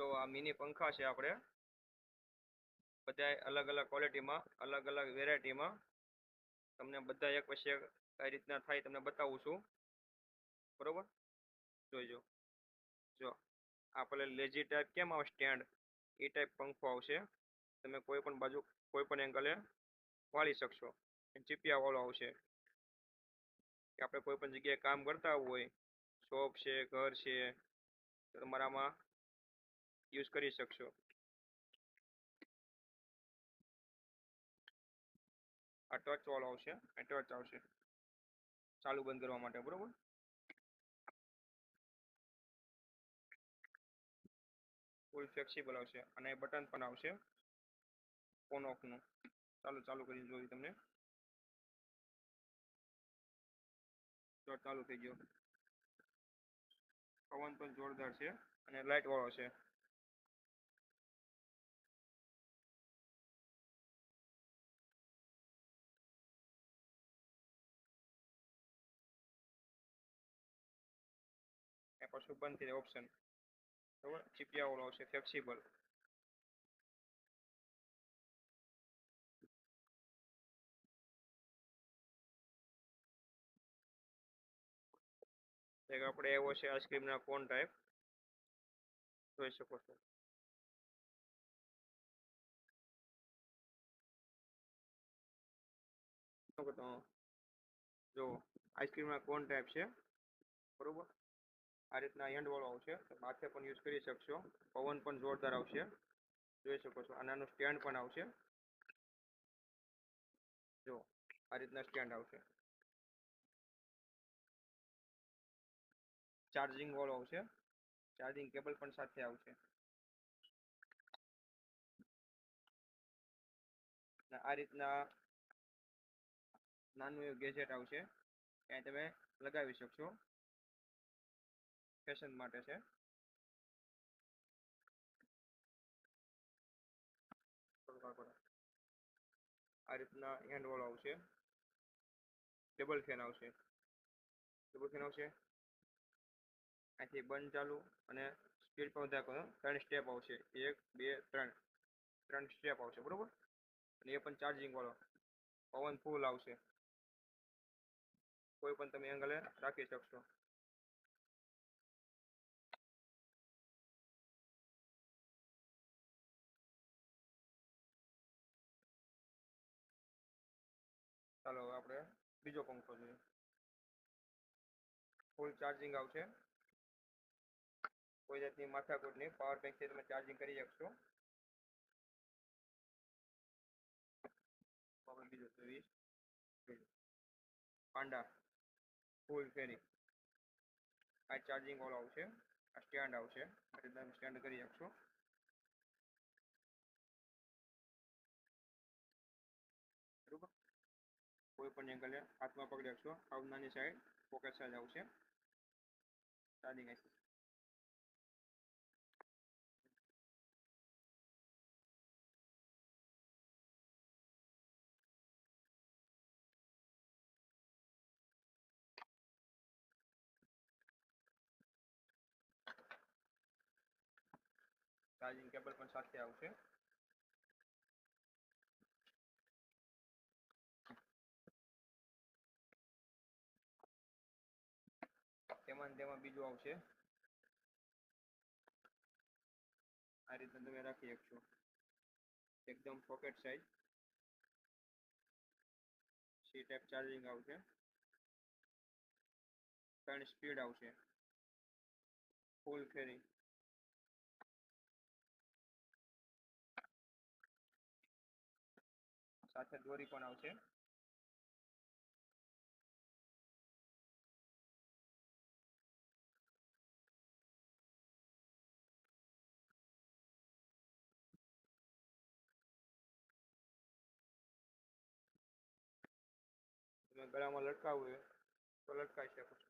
જો આ મિની પંખા છે આપણે બધા અલગ અલગ ક્વોલિટીમાં અલગ અલગ વેરાયટીમાં તમને બધા એક પછી એક કઈ રીતના થાય તમને બતાવું છું, બરોબર? જોઈજો. જો આપણે લેજી ટાઈપ કેમ આવે સ્ટેન્ડ, એ ટાઈપ પંખો આવશે. તમે કોઈ પણ બાજુ કોઈ પણ એંગલે વાળી શકશો. ચીપિયા વાળો આવશે કે આપણે કોઈ પણ જગ્યાએ કામ કરતા હોય, શોપ છે, ઘર છે, તો તમારામાં યુઝ કરી શકશો. આ ટચ વાળો આવશે, આ ટચ આવશે ચાલુ બંધ કરવા માટે, બરોબર? ફૂલ ફ્લેક્સિબલ આવશે અને બટન પણ આવશે ઓન ઓફ નું. ચાલો ચાલુ કરી જોઈ તમને. તો ચાલુ થઈ ગયો. પવન પણ જોરદાર છે અને લાઇટ વાળો છે. એ પાછું બંધ થઈ જાય ઓપ્શન, બરોબર? ચીપિયા વાળો આવશે ફ્લેક્સિબલ. એક આપણે એવો છે આઈસ્ક્રીમના કોન ટાઈપ, જોઈ શકો છો. જો આઈસ્ક્રીમના કોન ટાઈપ છે, બરોબર? આ રીતના હેન્ડ વાળો આવશે, માથે પણ યુઝ કરી શકશો. પવન પણ જોરદાર આવશે, જોઈ શકો છો. આ નાનું સ્ટેન્ડ પણ આવશે. જો આ રીતના સ્ટેન્ડ આવશે. ચાર્જિંગ વાળો આવશે, ચાર્જિંગ કેબલ પણ સાથે આવશે. આ રીતના નાનું એવું ગેજેટ આવશે, ત્યાં તમે લગાવી શકશો. ફેશન માટે છે. આ રીતના હેન્ડ વાળો આવશે, ડબલ ફેન આવશે, ડબલ ફેન આવશે. અહીંથી બંધ ચાલુ અને સ્પીડ પણ વધારે કરો, 3 સ્ટેપ આવશે, 1 2 3, 3 સ્ટેપ આવશે, બરોબર? અને એ પણ ચાર્જિંગ વાળો. પવન ફૂલ આવશે, કોઈ પણ તમે એંગલે રાખી શકશો. ચાલો હવે આપણે બીજો પંખો જોઈએ. ફૂલ ચાર્જિંગ આવશે, કોઈ જાતની માથાકૂટ નહીં, પાવર બેંકથી તમે ચાર્જિંગ કરી શકશો. આપણે બીજો જોઈએ પાંડા ફૂલ ફેરી. આ ચાર્જિંગ વાળો આવશે, આ સ્ટેન્ડ આવશે, આ રીતના સ્ટેન્ડ કરી શકશો, બરોબર? કોઈ પણ એંગલે હાથમાં પકડી શકશો. આવ નાની સાઈડ પોકેટ સાઈઝ આવશે. ચાર્જિંગ આવશે. ચાર્જિંગ કેબલ પણ સાથે આવશે. તેમાં બીજું આવશે, આ રીતના તમે રાખી શકશો. એકદમ pocket size C type charging આવશે. 3 સ્પીડ આવશે, ફૂલ ફેરી. સાથે દોરી પણ આવશે. તમે ગળામાં લટકાવવું હોય તો લટકાવી શકો છો.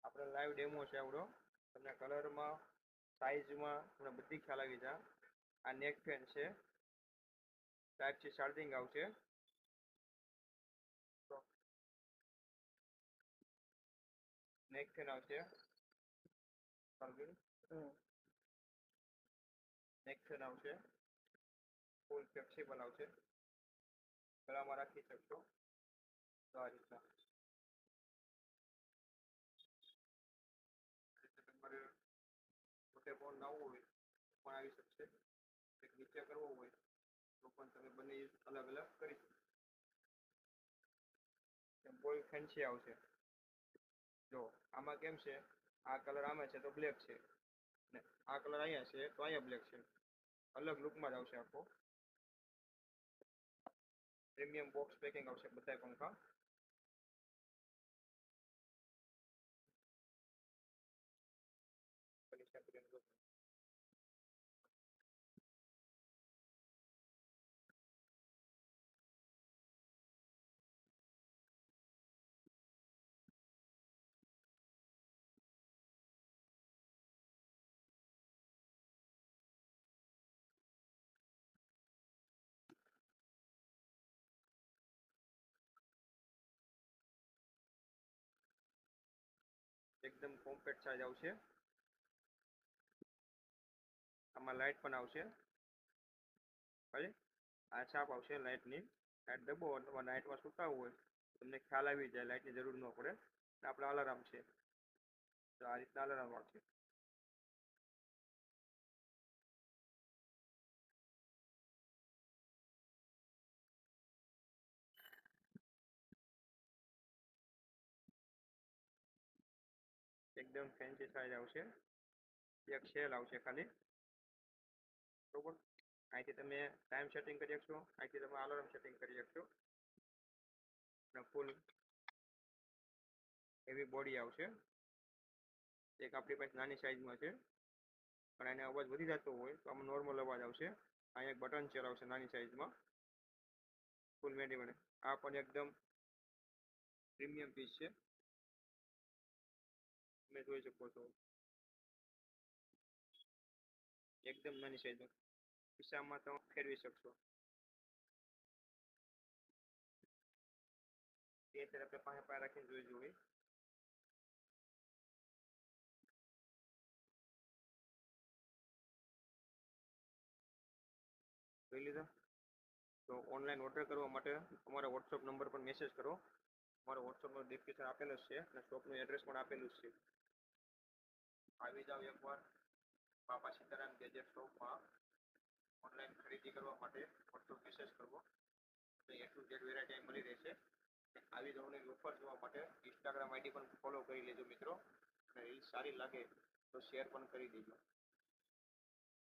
આપણે લાઈવ ડેમો છે આવડો, તમને કલરમાં સાઈઝમાં તમને બધી ખ્યાલ આવી જા. આ નેક ફેન છે, ટાઈપ સી ચાર્જિંગ આવશે. નેક ફેન આવશે, નેક ફેન આવશે, ફૂલ ફ્લેક્સિબલ આવશે, ગળામાં રાખી શકશો. તો આ રીતના તમારે પોતે ફોન લાવવો હોય પણ આવી શકશે, એક નીચે કરવો હોય તો પણ તમે બંને અલગ અલગ કરી શકો. ફૂલ ફેન્સી આવશે. જો આમાં કેમ છે, આ કલર આમાં છે તો બ્લેક છે, ને આ કલર અહીંયા છે તો અહીંયા બ્લેક છે. અલગ લુકમાં જ આવશે આખો. પ્રીમિયમ બોક્સ પેકિંગ આવશે બધા પંખા. એકદમ કોમ્પેક્ટ સાઈઝ આવશે. આમાં લાઇટ પણ આવશે. આ છાપ આવશે લાઇટની. લાઇટ દબો અથવા નાઇટમાં સૂતા હોય તમને ખ્યાલ આવી જાય, લાઇટની જરૂર ન પડે. આપણે અલાર્મ છે તો આ રીતના અલાર્મ આવશે. એકદમ ફેન્સી સાઈઝ આવશે. એક સેલ આવશે ખાલી, બરોબર. અહીંથી તમે ટાઈમ સેટિંગ કરી શકશો, અહીંથી તમે અલાર્મ સેટિંગ કરી શકશો. અને ફૂલ એવી બોડી આવશે. એક આપણી પાસે નાની સાઈઝમાં છે, પણ એને અવાજ વધી જતો હોય તો આમાં નોર્મલ અવાજ આવશે. અહીંયા એક બટન ચેર આવશે નાની સાઈઝમાં, ફૂલ મેટી. આ પણ એકદમ પ્રીમિયમ પીસ છે, તમે જોઈ શકો છો. એકદમ નાની સાઈઝમાં ખિસ્સામાં તમે ફેરવી શકશો. એ તરફ પાસે રાખીને જોઈ જોઈ. જોઈ લીધા. તો ઓનલાઈન ઓર્ડર કરવા માટે અમારા વોટ્સઅપ નંબર પર મેસેજ કરો. અમારો વોટ્સઅપનો ડિસ્ક્રિપ્શન આપેલું જ છે અને શોપનું એડ્રેસ પણ આપેલું જ છે. આવી જાવ એકવાર બાપા સીતારામ ગેજેટ શોપમાં. ઓનલાઈન ખરીદી કરવા માટે વોટ્સઅપ મેસેજ કરવો એટલે A to Z વેરાયટી મળી રહેશે. આવી જ ઓફર જોવા માટે ઇન્સ્ટાગ્રામ આઈડી પણ ફોલો કરી લેજો મિત્રો, અને રીલ્સ સારી લાગે તો શેર પણ કરી દેજો.